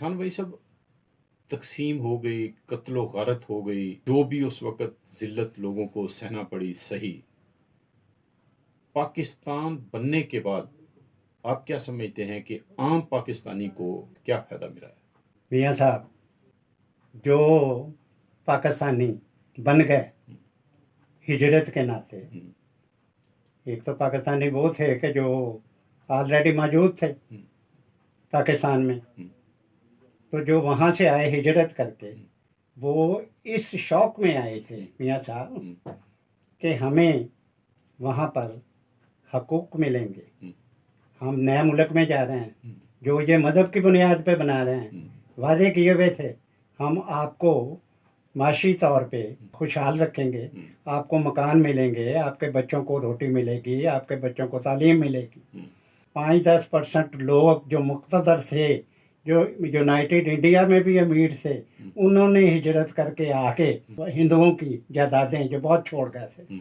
किसान भाई सब तकसीम हो गई, कत्लो गारत हो गई, जो भी उस वक़्त ज़िल्लत लोगों को सहना पड़ी सही। पाकिस्तान बनने के बाद आप क्या समझते हैं कि आम पाकिस्तानी को क्या फ़ायदा मिला है? मियाँ साहब, जो पाकिस्तानी बन गए हिजरत के नाते, हुँ, एक तो पाकिस्तानी वो थे कि जो ऑलरेडी मौजूद थे हुँ, पाकिस्तान में, हुँ, तो जो वहाँ से आए हिजरत करके, हुँ, वो इस शौक में आए थे हुँ, मियाँ साहब हुँ, कि हमें वहाँ पर हकूक़ मिलेंगे। हुँ, हम नए मुल्क में जा रहे हैं, हुँ, जो ये मज़हब की बुनियाद पे बना रहे हैं, हुँ, वादे किए हुए थे हम आपको माशी तौर पे खुशहाल रखेंगे, हुँ, आपको मकान मिलेंगे, आपके बच्चों को रोटी मिलेगी, आपके बच्चों को तालीम मिलेगी। हुँ, 5-10% लोग जो मुक़्तदर थे, जो यूनाइटेड इंडिया में भी अमीर थे, हुँ, उन्होंने हिजरत करके आके हिंदुओं की जायदादें जो बहुत छोड़ गए थे हुँ,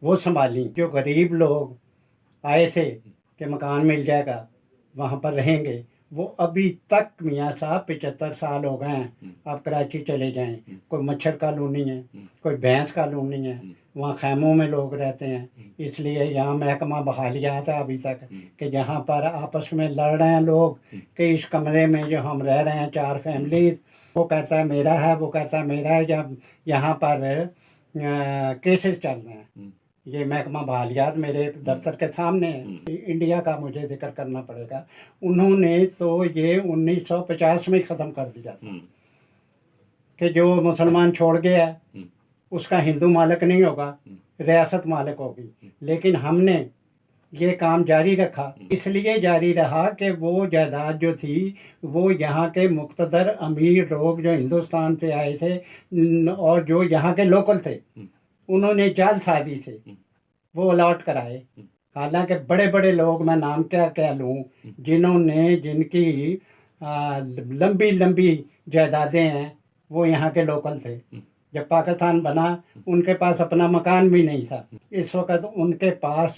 वो संभाली। जो गरीब लोग आए थे कि मकान मिल जाएगा, वहाँ पर रहेंगे, वो अभी तक मियाँ साहब 75 साल हो गए हैं। हुँ, आप कराची चले जाएं, हुँ, कोई मच्छर कॉलोनी है, हुँ, कोई भैंस कॉलोनी है, हुँ, वहाँ खैमों में लोग रहते हैं। हुँ, इसलिए यहाँ महकमा बहालियात है अभी तक हुँ, कि जहाँ पर आपस में लड़ रहे हैं लोग हुँ, कि इस कमरे में जो हम रह रहे हैं 4 फैमिली, वो कहता है मेरा है, वो कहता है मेरा है। जब यहाँ पर केसेस चल रहे हैं, हुँ, ये महकमा बहालियात मेरे दफ्तर के सामने है। हुँ, इंडिया का मुझे जिक्र करना पड़ेगा, उन्होंने तो ये 1950 में ख़त्म कर दिया था हुँ, कि जो मुसलमान छोड़ गया हुँ, उसका हिंदू मालिक नहीं होगा, हुँ, रियासत मालिक होगी। लेकिन हमने ये काम जारी रखा, इसलिए जारी रहा कि वो जायदाद जो थी वो यहाँ के मुक़्तदर अमीर लोग जो हिंदुस्तान से आए थे और जो यहाँ के लोकल थे, हुँ, उन्होंने जाल साजी से हुँ, वो अलॉट कराए। हुँ, हालांकि बड़े बड़े लोग, मैं नाम क्या क्या लूँ, जिन्होंने जिनकी लंबी लंबी जायदादें हैं, वो यहाँ के लोकल थे। हुँ, जब पाकिस्तान बना उनके पास अपना मकान भी नहीं था। इस वक्त उनके पास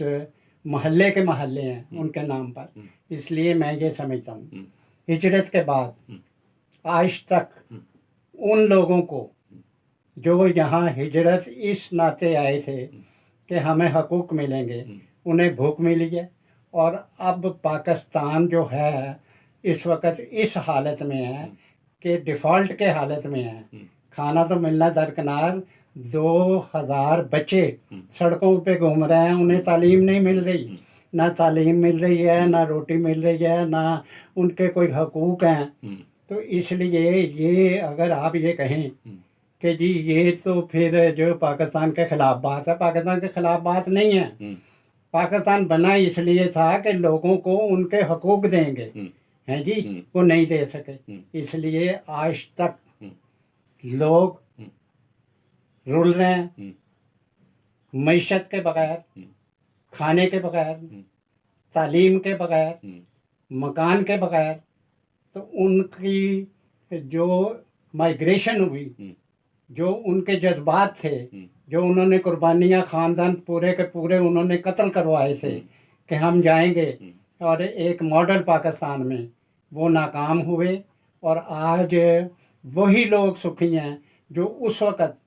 मोहल्ले के मोहल्ले हैं उनके नाम पर। हुँ, इसलिए मैं ये समझता हूँ हुँ, हिजरत के बाद हुँ, आज तक हुँ, उन लोगों को जो यहाँ हिजरत इस नाते आए थे कि हमें हकूक़ मिलेंगे, हुँ, उन्हें भूख मिली है। और अब पाकिस्तान जो है इस वक्त इस हालत में है कि डिफ़ॉल्ट के हालत में है। हुँ, खाना तो मिलना दरकिनार, 2000 बच्चे हुँ, सड़कों पे घूम रहे हैं, उन्हें तालीम नहीं मिल रही। हुँ, ना तालीम मिल रही है, ना रोटी मिल रही है, ना उनके कोई हकूक़ हैं। हुँ, तो इसलिए ये अगर आप ये कहें हुँ, कि जी ये तो फिर जो पाकिस्तान के ख़िलाफ़ बात है, पाकिस्तान के ख़िलाफ़ बात नहीं है। हुँ, पाकिस्तान बना इसलिए था कि लोगों को उनके हकूक़ देंगे, हुँ, हैं जी, हुँ, वो नहीं दे सके। हुँ, इसलिए आज तक हुँ, लोग हुँ, रुल रहे हैं हुँ, मईशत के बगैर, हुँ, खाने के बगैर, हुँ, तालीम के बगैर, हुँ, मकान के बगैर। तो उनकी जो माइग्रेशन हुई, हुँ, जो उनके जज्बात थे, हुँ, जो उन्होंने कुर्बानियाँ, ख़ानदान पूरे के पूरे उन्होंने कत्ल करवाए थे हुँ, कि हम जाएंगे हुँ, और एक मॉडल पाकिस्तान में, वो नाकाम हुए। और आज वही लोग सुखी हैं जो उस वक़्त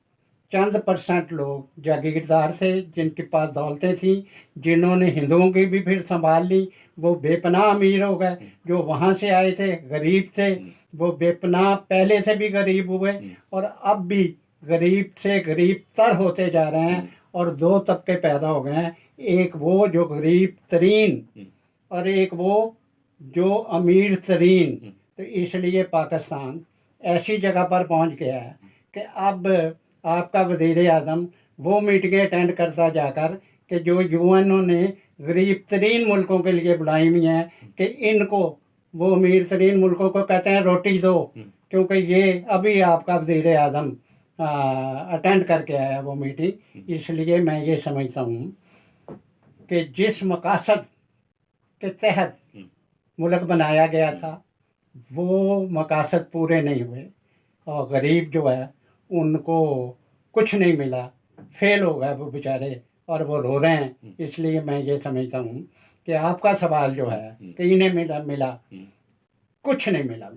चंद % लोग जागीरदार थे, जिनके पास दौलतें थीं, जिन्होंने हिंदुओं की भी फिर संभाल ली। वो बेपनाह अमीर हो गए। जो वहाँ से आए थे गरीब थे, वो बेपनाह पहले से भी गरीब हुए और अब भी गरीब से गरीब तर होते जा रहे हैं। और 2 तबके पैदा हो गए हैं, एक वो जो गरीब तरीन और एक वो जो अमीर तरीन। तो इसलिए पाकिस्तान ऐसी जगह पर पहुंच गया है कि अब आपका वज़ीर आज़म वो मीटिंगें अटेंड करता जाकर कि जो यूएनओ ने गरीब तरीन मुल्कों के लिए बुलाई हुई हैं कि इनको, वो अमीर तरीन मुल्कों को कहते हैं रोटी दो, क्योंकि ये अभी आपका वज़ीर आज़म अटेंड करके आया वो मीटिंग। इसलिए मैं ये समझता हूँ कि जिस मकासद के तहत मुल्क बनाया गया था वो मकासद पूरे नहीं हुए और गरीब जो है उनको कुछ नहीं मिला, फेल हो गए वो बेचारे और वो रो रहे हैं। इसलिए मैं ये समझता हूँ कि आपका सवाल जो है कि इन्हें मिला, कुछ नहीं मिला।